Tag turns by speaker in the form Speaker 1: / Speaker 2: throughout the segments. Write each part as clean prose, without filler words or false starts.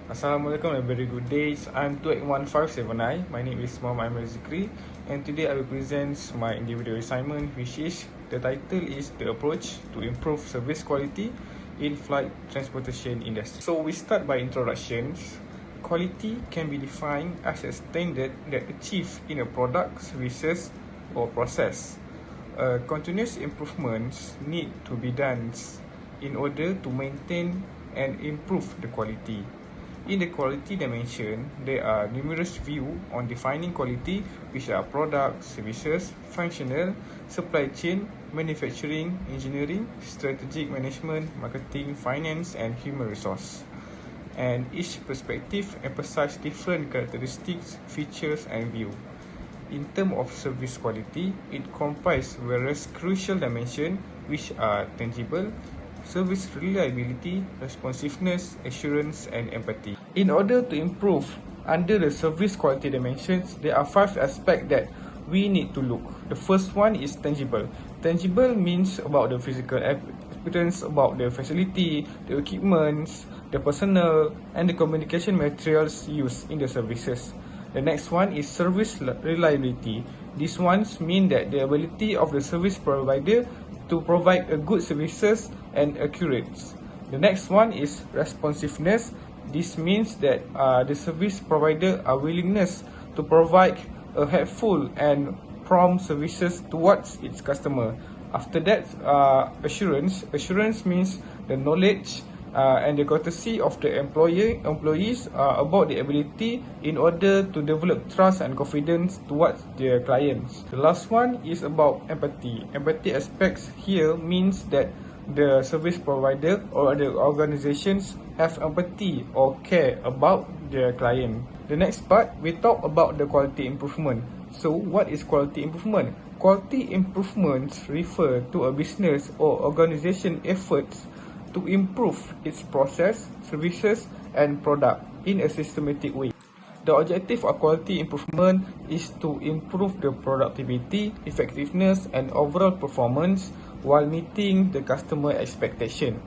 Speaker 1: Assalamualaikum and very good days. I'm 28157I. My name is Muhammad ZIKRY, and today I will present my individual assignment, which is the title is the approach to improve service quality in flight transportation industry. So we start by introductions. Quality can be defined as a standard that achieved in a product, services or process. Continuous improvements need to be done in order to maintain and improve the quality. In the quality dimension, there are numerous views on defining quality, which are products, services, functional, supply chain, manufacturing, engineering, strategic management, marketing, finance, and human resource. And each perspective emphasizes different characteristics, features, and views. In terms of service quality, it comprises various crucial dimensions, which are tangible, service reliability, responsiveness, assurance, and empathy. In order to improve under the service quality dimensions, there are 5 aspects that we need to look. The first one is tangible. Tangible means about the physical evidence about the facility, the equipments, the personnel, and the communication materials used in the services. The next one is service reliability. These ones mean that the ability of the service provider to provide a good services and accurate. The next one is responsiveness. This means that the service provider are willingness to provide a helpful and prompt services towards its customer. After that, assurance. Assurance means the knowledge and the courtesy of the employees about the ability in order to develop trust and confidence towards their clients. The last one is about empathy. Empathy aspects here means that the service provider or the organizations have empathy or care about their client. The next part, we talk about the quality improvement. So what is quality improvement? Quality improvements refer to a business or organization efforts to improve its process, services, and product in a systematic way. The objective of quality improvement is to improve the productivity, effectiveness, and overall performance while meeting the customer expectation.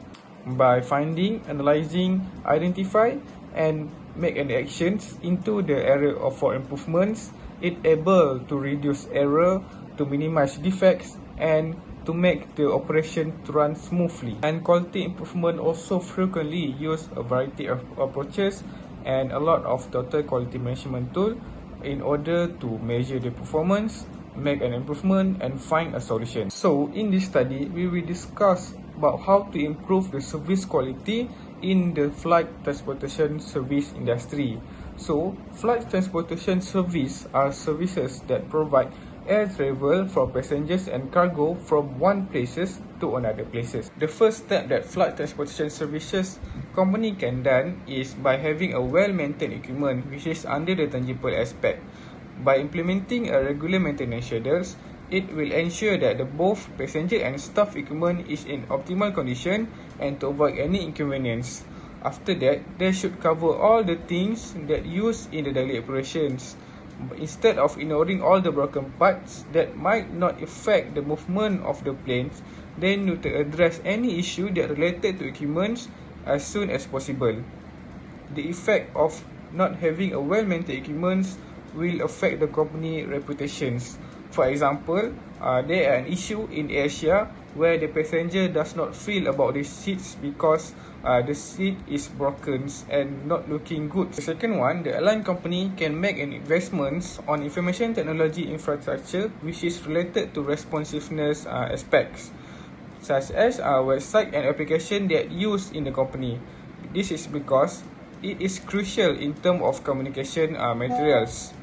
Speaker 1: By finding, analyzing, identify, and make an actions into the area for improvements, it able to reduce error, to minimize defects, and to make the operation to run smoothly. And quality improvement also frequently use a variety of approaches and a lot of total quality management tool in order to measure the performance, make an improvement, and find a solution. So in this study, we will discuss about how to improve the service quality in the flight transportation service industry. So flight transportation service are services that provide air travel for passengers and cargo from one places to another places. The first step that flight transportation services company can done is by having a well-maintained equipment, which is under the tangible aspect. By implementing a regular maintenance schedules, it will ensure that the both passenger and staff equipment is in optimal condition and to avoid any inconvenience. After that, they should cover all the things that used in the daily operations, instead of ignoring all the broken parts that might not affect the movement of the planes. They need to address any issue that related to equipment as soon as possible. The effect of not having a well-maintained equipment will affect the company reputations. For example, there are an issue in Asia where the passenger does not feel about the seats because the seat is broken and not looking good. The second one, the airline company can make an investments on information technology infrastructure which is related to responsiveness aspects, such as website and application that used in the company. This is because it is crucial in terms of communication materials.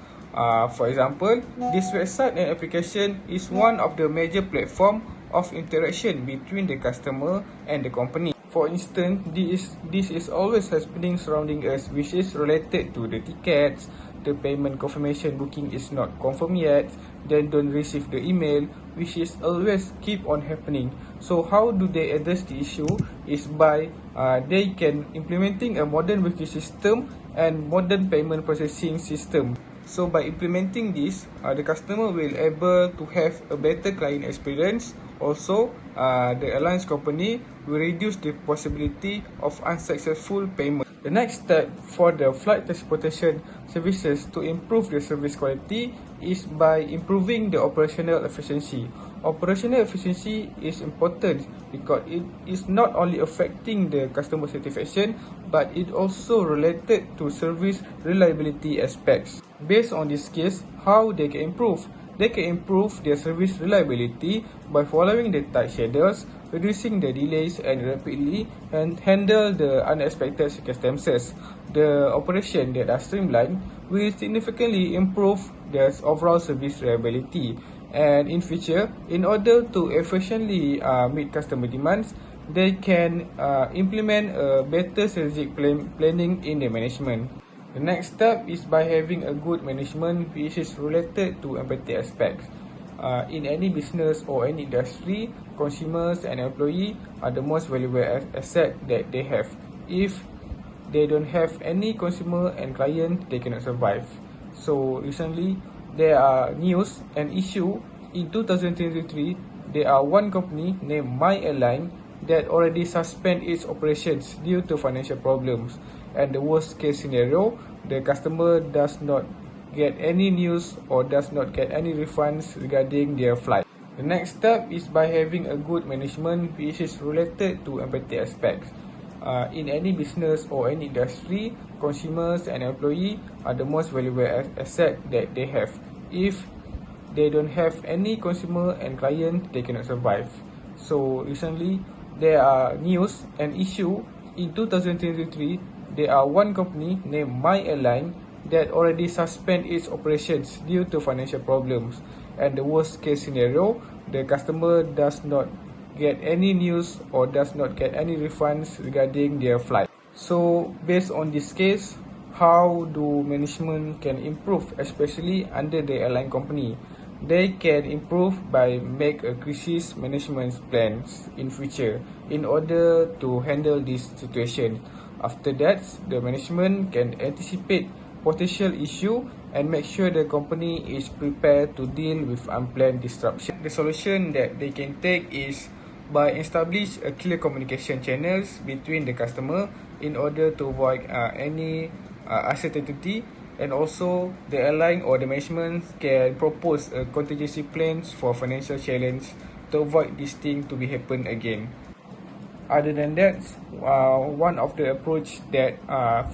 Speaker 1: For example, this website and application is one of the major platform of interaction between the customer and the company. For instance, this is always happening surrounding us, which is related to the tickets, the payment confirmation booking is not confirmed yet, then don't receive the email, which is always keep on happening. So how do they address the issue is by they can implementing a modern booking system and modern payment processing system. So by implementing this, the customer will able to have a better client experience. Also, the airlines company will reduce the possibility of unsuccessful payment. The next step for the flight transportation services to improve the service quality is by improving the operational efficiency. Operational efficiency is important because it is not only affecting the customer satisfaction but it also related to service reliability aspects. Based on this case, how they can improve? They can improve their service reliability by following the tight schedules, reducing the delays and rapidly and handle the unexpected circumstances. The operation that are streamlined will significantly improve their overall service reliability. And in future, in order to efficiently meet customer demands, they can implement a better strategic planning in the management. The next step is by having a good management which is related to empathy aspects. In any business or any industry, consumers and employees are the most valuable asset that they have. If they don't have any consumer and client, they cannot survive. So recently, there are news and issue in 2023. There are one company named MYAirline that already suspend its operations due to financial problems. And the worst case scenario, the customer does not get any news or does not get any refunds regarding their flight. The next step is by having a good management which is related to empathy aspects. In any business or any industry, consumers and employees are the most valuable asset that they have. If they don't have any consumer and client, they cannot survive. So recently, there are news and issue in 2023. There are one company named MYAirline that already suspend its operations due to financial problems. And the worst case scenario, the customer does not get any news or does not get any refunds regarding their flight. So based on this case, how do management can improve, especially under the airline company? They can improve by make a crisis management plans in future in order to handle this situation. After that, the management can anticipate potential issue and make sure the company is prepared to deal with unplanned disruption. The solution that they can take is by establish a clear communication channels between the customer in order to avoid any uncertainty, and also the airline or the management can propose a contingency plans for financial challenge to avoid this thing to be happen again. Other than that, one of the approach that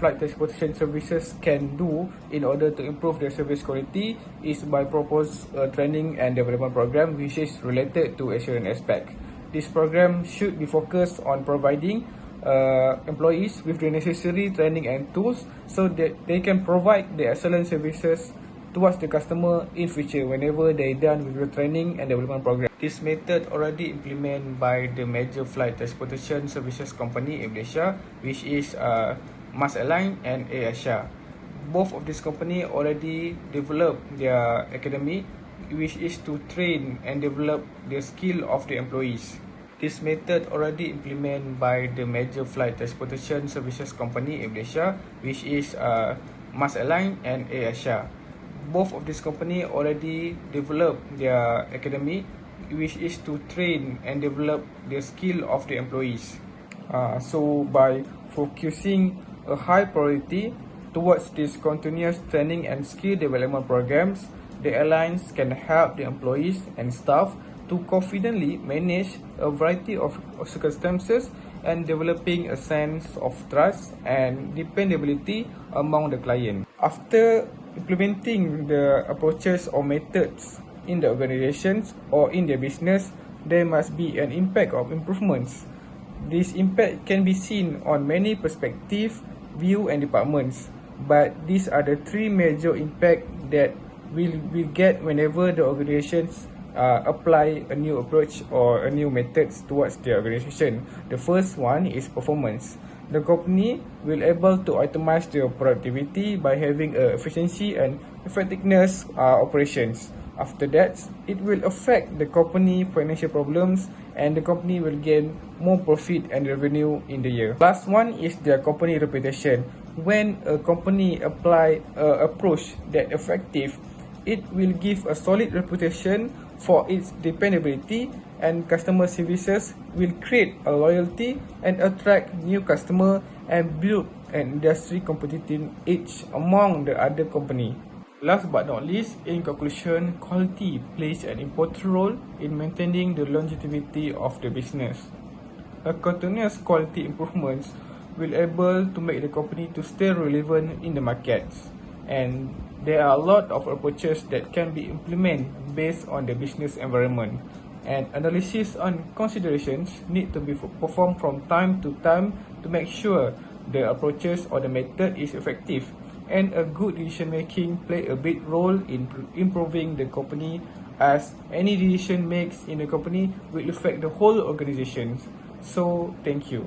Speaker 1: flight transportation services can do in order to improve their service quality is by propose a training and development program which is related to assurance aspect. This program should be focused on providing employees with the necessary training and tools so that they can provide the excellent services towards the customer in future whenever they done with the training and development program. This method already implemented by the major flight transportation services company in Malaysia, which is MYAirline and AirAsia. Both of these companies already developed their academy, which is to train and develop the skill of the employees. This method already implemented by the major flight transportation services company in Malaysia, which is MYAirline and AirAsia. Both of these companies already developed their academy, which is to train and develop the skill of the employees. So by focusing a high priority towards this continuous training and skill development programs, the airlines can help the employees and staff to confidently manage a variety of circumstances and developing a sense of trust and dependability among the client. After implementing the approaches or methods in the organizations or in their business, there must be an impact of improvements. This impact can be seen on many perspectives, views and departments, but these are the three major impacts that will get whenever the organizations apply a new approach or a new methods towards the organization. The first one is performance. The company will able to optimize their productivity by having efficiency and effectiveness operations. After that, it will affect the company financial problems and the company will gain more profit and revenue in the year. Last one is their company reputation. When a company apply approach that effective, it will give a solid reputation for its dependability, and customer services will create a loyalty and attract new customer and build an industry competitive edge among the other company. Last but not least, in conclusion, quality plays an important role in maintaining the longevity of the business. A continuous quality improvements will able to make the company to stay relevant in the markets, and there are a lot of approaches that can be implemented based on the business environment, and analysis and considerations need to be performed from time to time to make sure the approaches or the method is effective, and a good decision making play a big role in improving the company, as any decision makes in the company will affect the whole organization. So thank you.